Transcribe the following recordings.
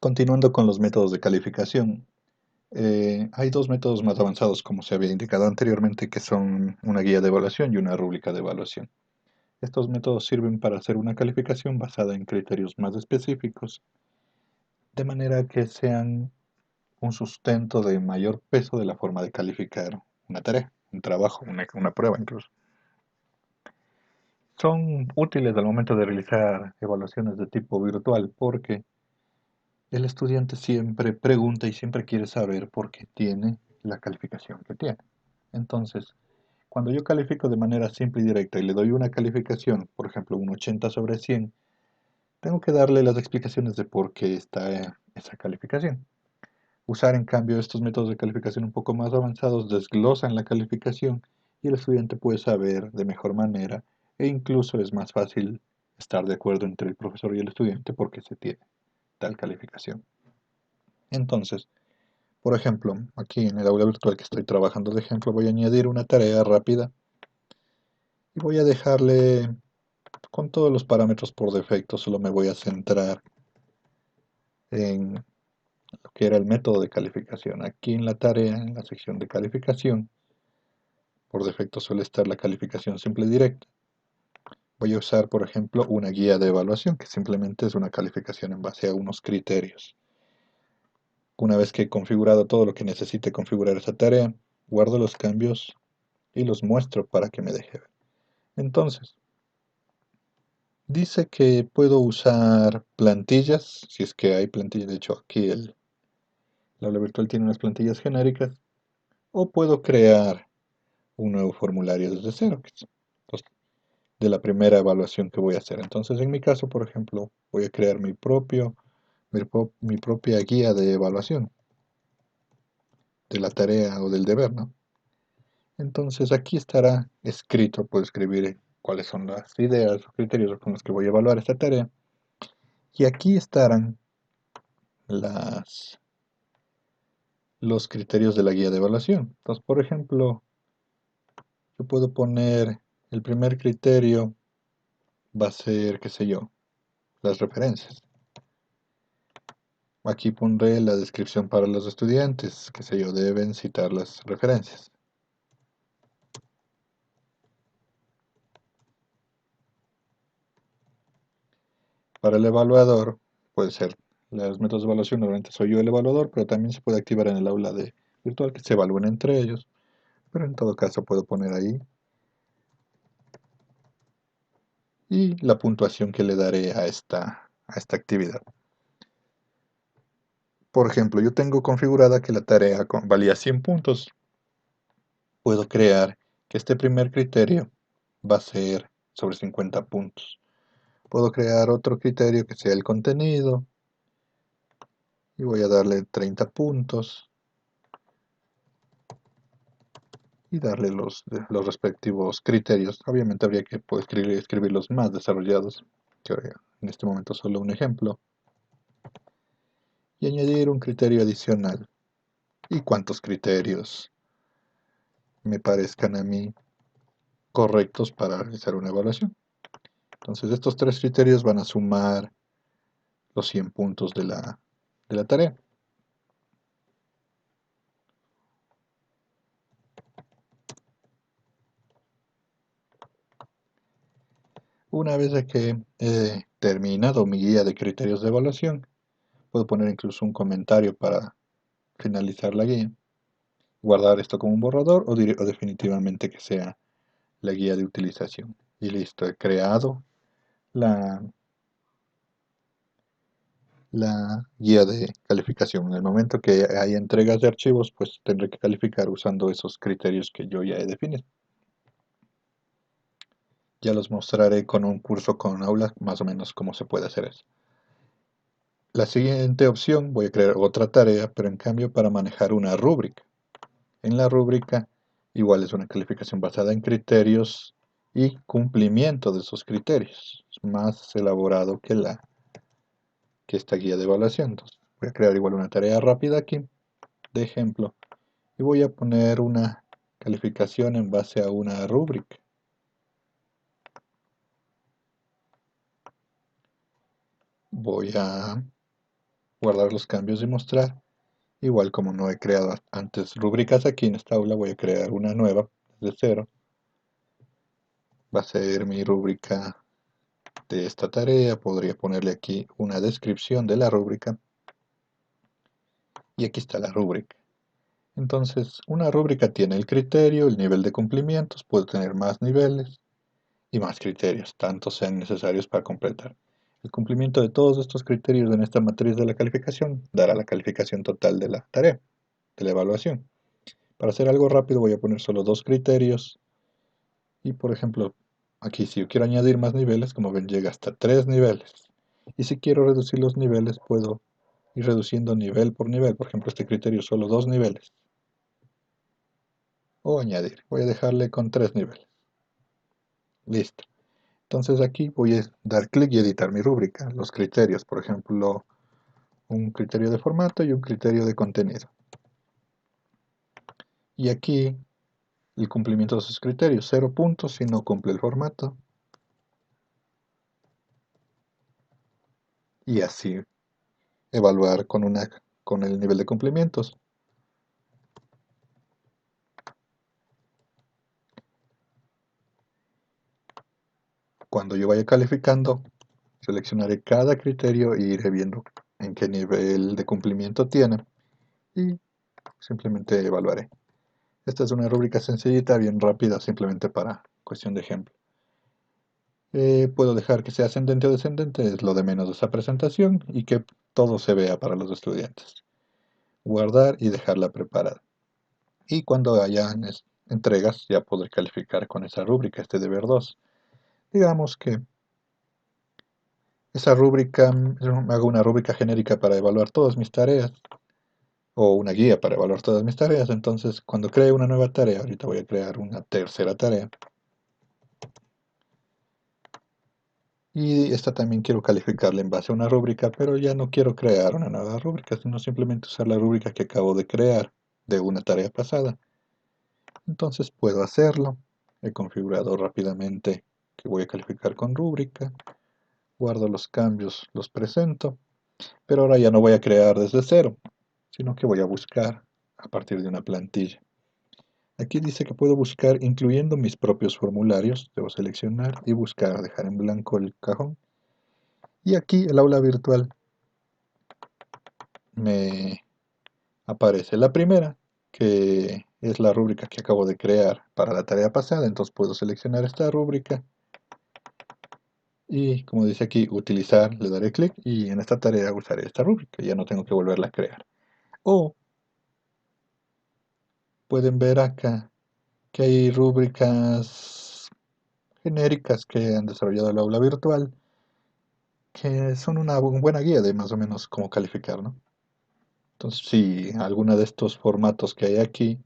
Continuando con los métodos de calificación, hay dos métodos más avanzados, como se había indicado anteriormente, que son una guía de evaluación y una rúbrica de evaluación. Estos métodos sirven para hacer una calificación basada en criterios más específicos, de manera que sean un sustento de mayor peso de la forma de calificar una tarea, un trabajo, una prueba incluso. Son útiles al momento de realizar evaluaciones de tipo virtual porque el estudiante siempre pregunta y siempre quiere saber por qué tiene la calificación que tiene. Entonces, cuando yo califico de manera simple y directa y le doy una calificación, por ejemplo, un 80 sobre 100, tengo que darle las explicaciones de por qué está esa calificación. Usar, en cambio, estos métodos de calificación un poco más avanzados desglosan la calificación y el estudiante puede saber de mejor manera e incluso es más fácil estar de acuerdo entre el profesor y el estudiante porque se tiene tal calificación. Entonces, por ejemplo, aquí en el aula virtual que estoy trabajando de ejemplo, voy a añadir una tarea rápida y voy a dejarle con todos los parámetros por defecto, solo me voy a centrar en lo que era el método de calificación. Aquí en la tarea, en la sección de calificación, por defecto suele estar la calificación simple y directa. Voy a usar, por ejemplo, una guía de evaluación, que simplemente es una calificación en base a unos criterios. Una vez que he configurado todo lo que necesite configurar esa tarea, guardo los cambios y los muestro para que me deje ver. Entonces, dice que puedo usar plantillas, si es que hay plantillas. De hecho, aquí el aula virtual tiene unas plantillas genéricas, o puedo crear un nuevo formulario desde cero, que es pues, de la primera evaluación que voy a hacer. Entonces, en mi caso, por ejemplo, voy a crear mi propia guía de evaluación de la tarea o del deber, ¿no? Entonces, aquí estará escrito, puedo escribir cuáles son las ideas o criterios con los que voy a evaluar esta tarea. Y aquí estarán las, los criterios de la guía de evaluación. Entonces, por ejemplo, yo puedo poner el primer criterio va a ser, qué sé yo, las referencias. Aquí pondré la descripción para los estudiantes, qué sé yo, deben citar las referencias. Para el evaluador, puede ser, los métodos de evaluación, normalmente soy yo el evaluador, pero también se puede activar en el aula virtual que se evalúen entre ellos. Pero en todo caso puedo poner ahí y la puntuación que le daré a esta actividad. Por ejemplo, yo tengo configurada que la tarea valía 100 puntos. Puedo crear que este primer criterio va a ser sobre 50 puntos. Puedo crear otro criterio que sea el contenido y voy a darle 30 puntos y darle los respectivos criterios. Obviamente habría que poder escribir los más desarrollados, que en este momento solo un ejemplo, y añadir un criterio adicional. ¿Y cuántos criterios me parezcan a mí correctos para realizar una evaluación? Entonces estos tres criterios van a sumar los 100 puntos de la tarea. Una vez de que he terminado mi guía de criterios de evaluación, puedo poner incluso un comentario para finalizar la guía, guardar esto como un borrador o definitivamente que sea la guía de utilización. Y listo, he creado la, la guía de calificación. En el momento que hay entregas de archivos, pues tendré que calificar usando esos criterios que yo ya he definido. Ya los mostraré con un curso con aula, más o menos cómo se puede hacer eso. La siguiente opción, voy a crear otra tarea, pero en cambio para manejar una rúbrica. En la rúbrica, igual es una calificación basada en criterios y cumplimiento de esos criterios. Es más elaborado que esta guía de evaluación. Entonces, voy a crear igual una tarea rápida aquí, de ejemplo, y voy a poner una calificación en base a una rúbrica. Voy a guardar los cambios y mostrar. Igual como no he creado antes rúbricas aquí en esta aula, voy a crear una nueva desde cero. Va a ser mi rúbrica de esta tarea. Podría ponerle aquí una descripción de la rúbrica. Y aquí está la rúbrica. Entonces, una rúbrica tiene el criterio, el nivel de cumplimientos, puede tener más niveles y más criterios, tantos sean necesarios para completar. El cumplimiento de todos estos criterios en esta matriz de la calificación dará la calificación total de la tarea, de la evaluación. Para hacer algo rápido voy a poner solo dos criterios y por ejemplo, aquí si yo quiero añadir más niveles, como ven llega hasta 3 niveles. Y si quiero reducir los niveles puedo ir reduciendo nivel por nivel, por ejemplo este criterio solo 2 niveles. O añadir, voy a dejarle con 3 niveles. Listo. Entonces aquí voy a dar clic y editar mi rúbrica, los criterios, por ejemplo, un criterio de formato y un criterio de contenido. Y aquí el cumplimiento de esos criterios, 0 puntos si no cumple el formato. Y así evaluar con el nivel de cumplimientos. Cuando yo vaya calificando, seleccionaré cada criterio e iré viendo en qué nivel de cumplimiento tiene y simplemente evaluaré. Esta es una rúbrica sencillita, bien rápida, simplemente para cuestión de ejemplo. Puedo dejar que sea ascendente o descendente, es lo de menos de esa presentación, y que todo se vea para los estudiantes. Guardar y dejarla preparada. Y cuando hayan entregas, ya podré calificar con esa rúbrica, este deber 2. Digamos que esa rúbrica, yo hago una rúbrica genérica para evaluar todas mis tareas, o una guía para evaluar todas mis tareas. Entonces, cuando cree una nueva tarea, ahorita voy a crear una tercera tarea, y esta también quiero calificarla en base a una rúbrica, pero ya no quiero crear una nueva rúbrica, sino simplemente usar la rúbrica que acabo de crear de una tarea pasada. Entonces puedo hacerlo. He configurado rápidamente que voy a calificar con rúbrica. Guardo los cambios, los presento. Pero ahora ya no voy a crear desde cero, sino que voy a buscar a partir de una plantilla. Aquí dice que puedo buscar incluyendo mis propios formularios. Debo seleccionar y buscar, dejar en blanco el cajón. Y aquí el aula virtual me aparece la primera, que es la rúbrica que acabo de crear para la tarea pasada. Entonces puedo seleccionar esta rúbrica y como dice aquí, utilizar, le daré clic y en esta tarea usaré esta rúbrica. Ya no tengo que volverla a crear. O pueden ver acá que hay rúbricas genéricas que han desarrollado el aula virtual, que son una buena guía de más o menos cómo calificar, ¿no? Entonces, si alguna de estos formatos que hay aquí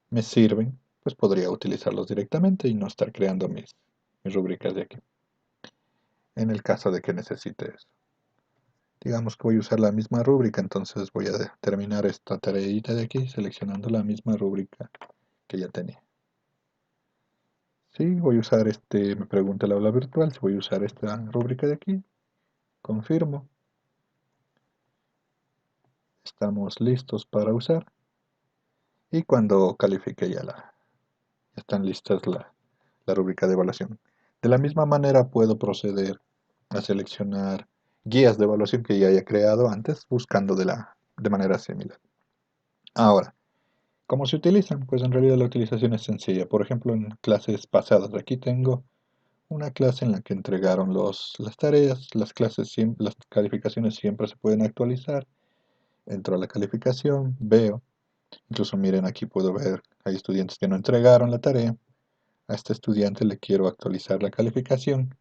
me sirven, pues podría utilizarlos directamente y no estar creando mis rúbricas de aquí, en el caso de que necesite eso. Digamos que voy a usar la misma rúbrica, entonces voy a terminar esta tareita de aquí seleccionando la misma rúbrica que ya tenía. Sí, voy a usar me pregunta el aula virtual si voy a usar esta rúbrica de aquí. Confirmo. Estamos listos para usar. Y cuando califique ya están listas la rúbrica de evaluación. De la misma manera puedo proceder a seleccionar guías de evaluación que ya haya creado antes, buscando de manera similar. Ahora, ¿cómo se utilizan? Pues en realidad la utilización es sencilla. Por ejemplo, en clases pasadas, aquí tengo una clase en la que entregaron las tareas, las calificaciones siempre se pueden actualizar. Entro a la calificación, veo, incluso miren aquí puedo ver, hay estudiantes que no entregaron la tarea. A este estudiante le quiero actualizar la calificación.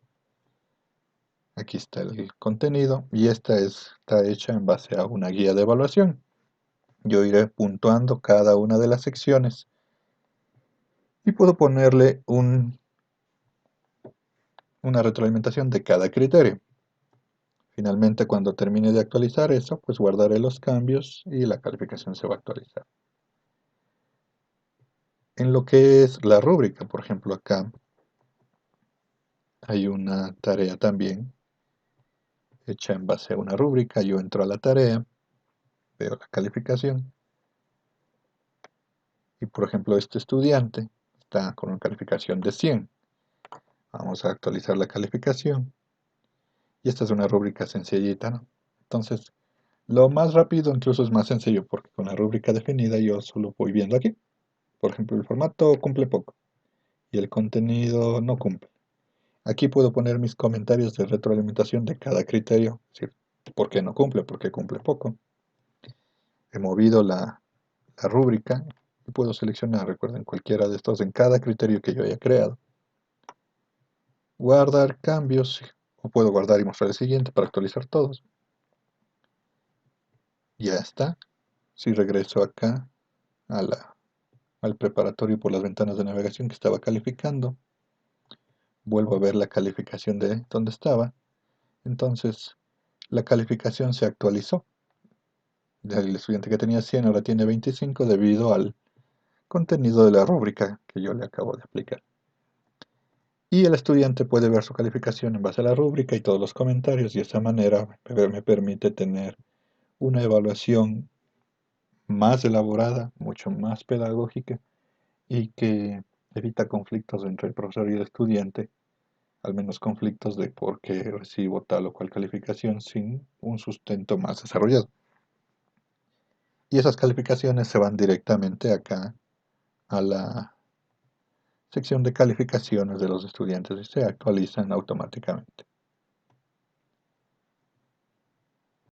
Aquí está el contenido y está hecha en base a una guía de evaluación. Yo iré puntuando cada una de las secciones y puedo ponerle una retroalimentación de cada criterio. Finalmente, cuando termine de actualizar eso, pues guardaré los cambios y la calificación se va a actualizar. En lo que es la rúbrica, por ejemplo, acá hay una tarea también hecha en base a una rúbrica. Yo entro a la tarea, veo la calificación y por ejemplo este estudiante está con una calificación de 100. Vamos a actualizar la calificación y esta es una rúbrica sencillita, ¿no? Entonces, lo más rápido incluso es más sencillo porque con la rúbrica definida yo solo voy viendo aquí. Por ejemplo, el formato cumple poco y el contenido no cumple. Aquí puedo poner mis comentarios de retroalimentación de cada criterio, es decir, por qué no cumple, por qué cumple poco. He movido la rúbrica y puedo seleccionar, recuerden, cualquiera de estos en cada criterio que yo haya creado. Guardar cambios, o puedo guardar y mostrar el siguiente para actualizar todos. Ya está. Si regreso acá al preparatorio por las ventanas de navegación que estaba calificando, vuelvo a ver la calificación de donde estaba. Entonces, la calificación se actualizó. El estudiante que tenía 100 ahora tiene 25 debido al contenido de la rúbrica que yo le acabo de aplicar. Y el estudiante puede ver su calificación en base a la rúbrica y todos los comentarios y de esa manera me permite tener una evaluación más elaborada, mucho más pedagógica y que evita conflictos entre el profesor y el estudiante, al menos conflictos de por qué recibo tal o cual calificación sin un sustento más desarrollado. Y esas calificaciones se van directamente acá a la sección de calificaciones de los estudiantes y se actualizan automáticamente.